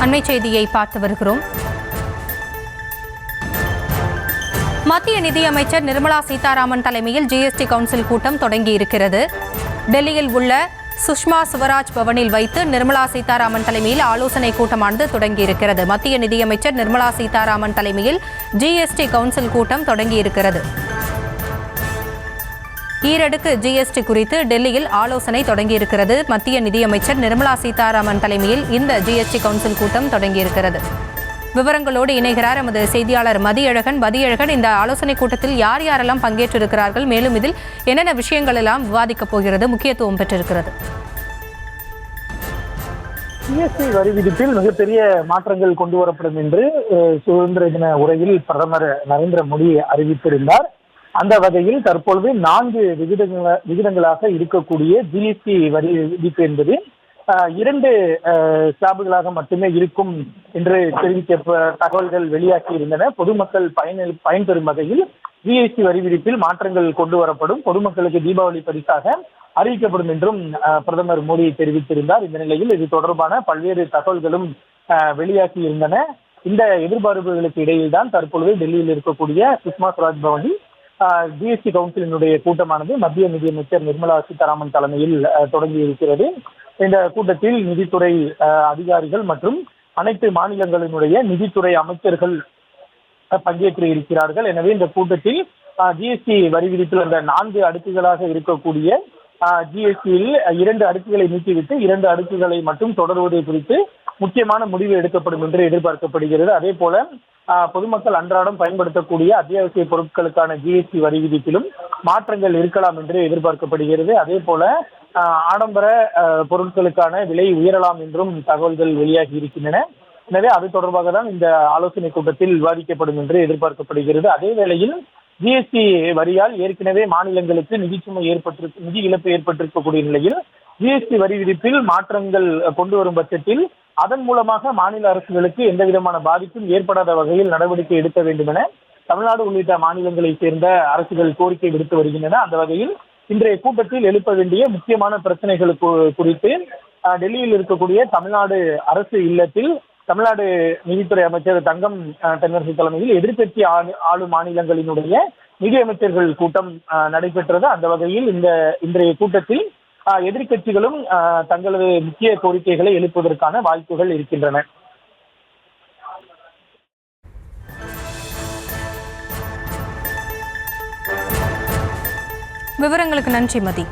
அண்மை செய்தியை பார்த்து வருகிறோம். மத்திய நிதியமைச்சர் நிர்மலா சீதாராமன் தலைமையில் ஜிஎஸ்டி கவுன்சில் கூட்டம் தொடங்கியிருக்கிறது. டெல்லியில் உள்ள சுஷ்மா ஸ்வராஜ் பவனில் வைத்து நிர்மலா சீதாராமன் தலைமையில் ஆலோசனை கூட்டமானது தொடங்கியிருக்கிறது. மத்திய நிதியமைச்சர் நிர்மலா சீதாராமன் தலைமையில் ஜிஎஸ்டி கவுன்சில் கூட்டம் தொடங்கியிருக்கிறது. ஈரடுக்கு ஜிஎஸ்டி குறித்து டெல்லியில் ஆலோசனை தொடங்கியிருக்கிறது. மத்திய நிதியமைச்சர் நிர்மலா சீதாராமன் தலைமையில் இந்த ஜிஎஸ்டி கவுன்சில் கூட்டம் தொடங்கியிருக்கிறது. விவரங்களோடு இணைகிறார் எமது செய்தியாளர் மதியழகன். மதியழகன், இந்த ஆலோசனை கூட்டத்தில் யார் யாரெல்லாம் பங்கேற்றிருக்கிறார்கள், மேலும் இதில் என்னென்ன விஷயங்கள் எல்லாம் விவாதிக்கப் போகிறது, முக்கியத்துவம் பெற்றிருக்கிறது? ஜிஎஸ்டி வரி விதிப்பில் மிகப்பெரிய மாற்றங்கள் கொண்டு வரப்படும் என்று சுதந்திர தின உரையில் பிரதமர் நரேந்திர மோடி அறிவித்திருந்தார். அந்த வகையில் தற்பொழுது 4 விகிதங்களாக இருக்கக்கூடிய ஜிஎஸ்டி வரி விதிப்பு என்பது 2 ஸ்லாபுகளாக மட்டுமே இருக்கும் என்று தெரிவிக்க தகவல்கள் வெளியாகி இருந்தன. பொதுமக்கள் பயன்பெறும் வகையில் ஜிஎஸ்டி வரி விதிப்பில் மாற்றங்கள் கொண்டு வரப்படும், பொதுமக்களுக்கு தீபாவளி பரிசாக அறிவிக்கப்படும் என்றும் பிரதமர் மோடி தெரிவித்திருந்தார். இந்த நிலையில் இது தொடர்பான பல்வேறு தகவல்களும் வெளியாகி இருந்தன. இந்த எதிர்பார்ப்புகளுக்கு இடையில் தான் தற்பொழுது டெல்லியில் இருக்கக்கூடிய சுஷ்மா ஸ்வராஜ் பவனில் ஜிஎஸ்டி கவுன்சிலினுடைய கூட்டமானது மத்திய நிதியமைச்சர் நிர்மலா சீதாராமன் தலைமையில் தொடங்கி இருக்கிறது. இந்த கூட்டத்தில் நிதித்துறை அதிகாரிகள் மற்றும் அனைத்து மாநிலங்களினுடைய நிதித்துறை அமைச்சர்கள் பங்கேற்று இருக்கிறார்கள். எனவே இந்த கூட்டத்தில் ஜிஎஸ்டி வரி விதிப்பில் அந்த 4 அடுக்குகளாக இருக்கக்கூடிய ஜிஎஸ்டியில் 2 அடுக்குகளை நீக்கிவிட்டு 2 அடுக்குகளை மட்டும் தொடர்வது குறித்து முக்கியமான முடிவு எடுக்கப்படும் என்று எதிர்பார்க்கப்படுகிறது. அதே போல பொதுமக்கள் அன்றாடம் பயன்படுத்தக்கூடிய அத்தியாவசிய பொருட்களுக்கான ஜிஎஸ்டி வரி விதிப்பிலும் மாற்றங்கள் இருக்கலாம் என்று எதிர்பார்க்கப்படுகிறது. அதே போல ஆடம்பர பொருட்களுக்கான விலை உயரலாம் என்றும் தகவல்கள் வெளியாகி இருக்கின்றன. எனவே அது தொடர்பாக தான் இந்த ஆலோசனை கூட்டத்தில் விவாதிக்கப்படும் என்று எதிர்பார்க்கப்படுகிறது. அதே வேளையில் ஜிஎஸ்டி வரியால் ஏற்கனவே மாநிலங்களுக்கு நிதி இழப்பு ஏற்பட்டிருக்கக்கூடிய நிலையில் ஜிஎஸ்டி வரி விதிப்பில் மாற்றங்கள் கொண்டு வரும் பட்சத்தில் அதன் மூலமாக மாநில அரசுகளுக்கு எந்த விதமான பாதிப்பும் ஏற்படாத வகையில் நடவடிக்கை எடுக்க வேண்டும் என தமிழ்நாடு உள்ளிட்ட மாநிலங்களை சேர்ந்த அரசுகள் கோரிக்கை விடுத்து வருகின்றன. அந்த வகையில் இன்றைய கூட்டத்தில் எழுப்ப வேண்டிய முக்கியமான பிரச்சனைகள் குறித்து டெல்லியில் இருக்கக்கூடிய தமிழ்நாடு அரசு இல்லத்தில் தமிழ்நாடு நிதித்துறை அமைச்சர் தங்கம் தென்னரசு தலைமையில் எதிர்க்கட்சி ஆளும் மாநிலங்களினுடைய நிதியமைச்சர்கள் கூட்டம் நடைபெற்றது. அந்த வகையில் இன்றைய கூட்டத்தில் எதிர்க்கட்சிகளும் தங்களது முக்கிய கோரிக்கைகளை எழுப்புவதற்கான வாய்ப்புகள் இருக்கின்றன. விவரங்களுக்கு நன்றி மதி.